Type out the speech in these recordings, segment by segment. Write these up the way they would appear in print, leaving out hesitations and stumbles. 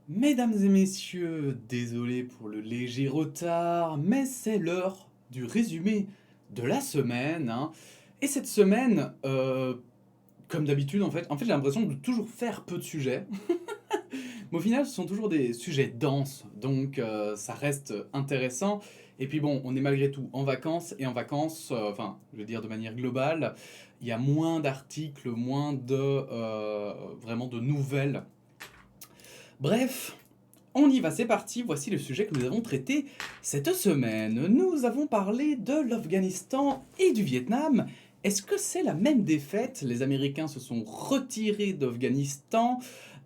Mesdames et messieurs, désolé pour le léger retard, mais c'est l'heure du résumé de la semaine, hein. Et cette semaine, comme d'habitude en fait j'ai l'impression de toujours faire peu de sujets, mais au final ce sont toujours des sujets denses, donc ça reste intéressant. Et puis bon, on est malgré tout en vacances, et en vacances, enfin je veux dire de manière globale, il y a moins d'articles, moins de vraiment de nouvelles. Bref, on y va, c'est parti, voici le sujet que nous avons traité cette semaine. Nous avons parlé de l'Afghanistan et du Vietnam. Est-ce que c'est la même défaite? Les Américains se sont retirés d'Afghanistan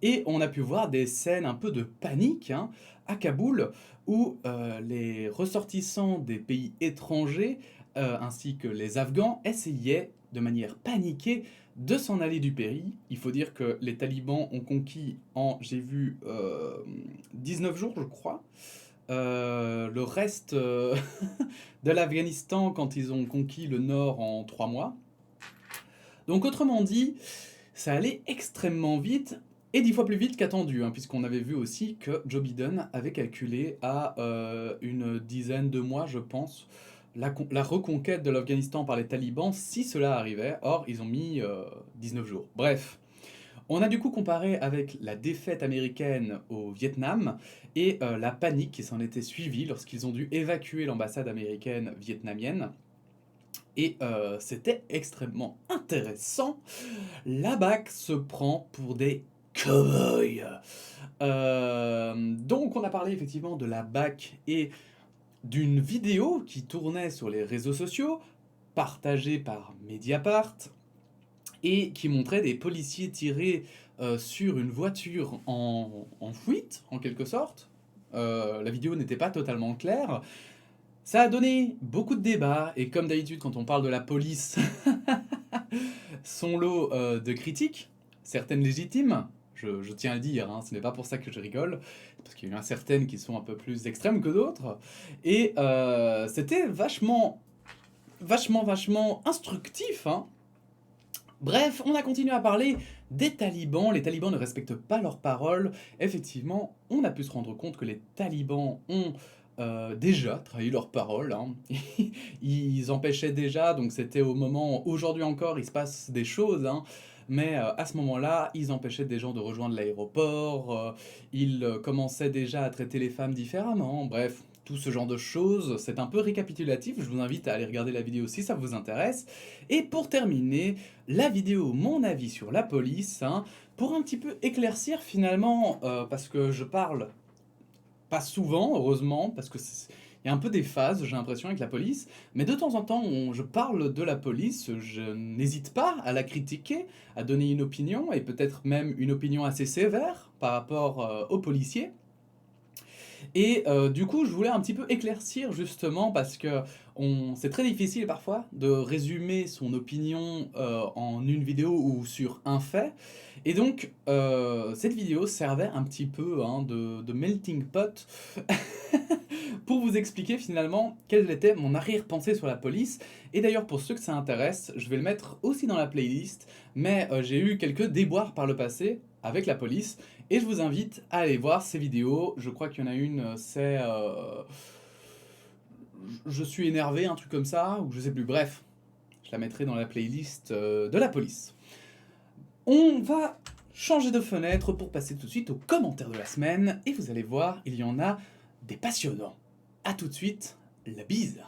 et on a pu voir des scènes un peu de panique, hein, à Kaboul, où les ressortissants des pays étrangers ainsi que les Afghans essayaient de manière paniquée de s'en aller du pays. Il faut dire que les talibans ont conquis en, j'ai vu, 19 jours, je crois, le reste de l'Afghanistan quand ils ont conquis le nord en 3 mois. Donc autrement dit, ça allait extrêmement vite, et 10 fois plus vite qu'attendu, hein, puisqu'on avait vu aussi que Joe Biden avait calculé à une dizaine de mois, je pense, la reconquête de l'Afghanistan par les talibans si cela arrivait. Or, ils ont mis 19 jours. Bref, on a du coup comparé avec la défaite américaine au Vietnam et la panique qui s'en était suivie lorsqu'ils ont dû évacuer l'ambassade américaine vietnamienne. Et c'était extrêmement intéressant. La BAC se prend pour des cow-boys. Donc on a parlé effectivement de la BAC et d'une vidéo qui tournait sur les réseaux sociaux, partagée par Mediapart, et qui montrait des policiers tirés sur une voiture en fuite, en quelque sorte. La vidéo n'était pas totalement claire. Ça a donné beaucoup de débats, et comme d'habitude quand on parle de la police, son lot de critiques, certaines légitimes, je tiens à le dire, hein, ce n'est pas pour ça que je rigole, parce qu'il y en a certaines qui sont un peu plus extrêmes que d'autres, et c'était vachement instructif, hein. Bref, on a continué à parler des talibans. Les talibans ne respectent pas leurs paroles. Effectivement, on a pu se rendre compte que les talibans ont déjà trahi leurs paroles, hein. Ils empêchaient déjà, donc c'était au moment, aujourd'hui encore, il se passe des choses, hein. Mais à ce moment-là, ils empêchaient des gens de rejoindre l'aéroport, ils commençaient déjà à traiter les femmes différemment, bref, tout ce genre de choses. C'est un peu récapitulatif, je vous invite à aller regarder la vidéo si ça vous intéresse. Et pour terminer, la vidéo Mon avis sur la police, hein, pour un petit peu éclaircir finalement, parce que je parle pas souvent, heureusement, parce que il y a un peu des phases, j'ai l'impression, avec la police, mais de temps en temps, je parle de la police, je n'hésite pas à la critiquer, à donner une opinion, et peut-être même une opinion assez sévère par rapport aux policiers. Et du coup, je voulais un petit peu éclaircir justement parce que c'est très difficile parfois de résumer son opinion en une vidéo ou sur un fait. Et donc, cette vidéo servait un petit peu, hein, de melting pot pour vous expliquer finalement quelle était mon arrière-pensée sur la police. Et d'ailleurs, pour ceux que ça intéresse, je vais le mettre aussi dans la playlist, mais j'ai eu quelques déboires par le passé avec la police, et je vous invite à aller voir ces vidéos. Je crois qu'il y en a une, c'est je suis énervé, un truc comme ça, ou je sais plus, bref, je la mettrai dans la playlist de la police. On va changer de fenêtre pour passer tout de suite aux commentaires de la semaine, et vous allez voir, il y en a des passionnants. A tout de suite, la bise.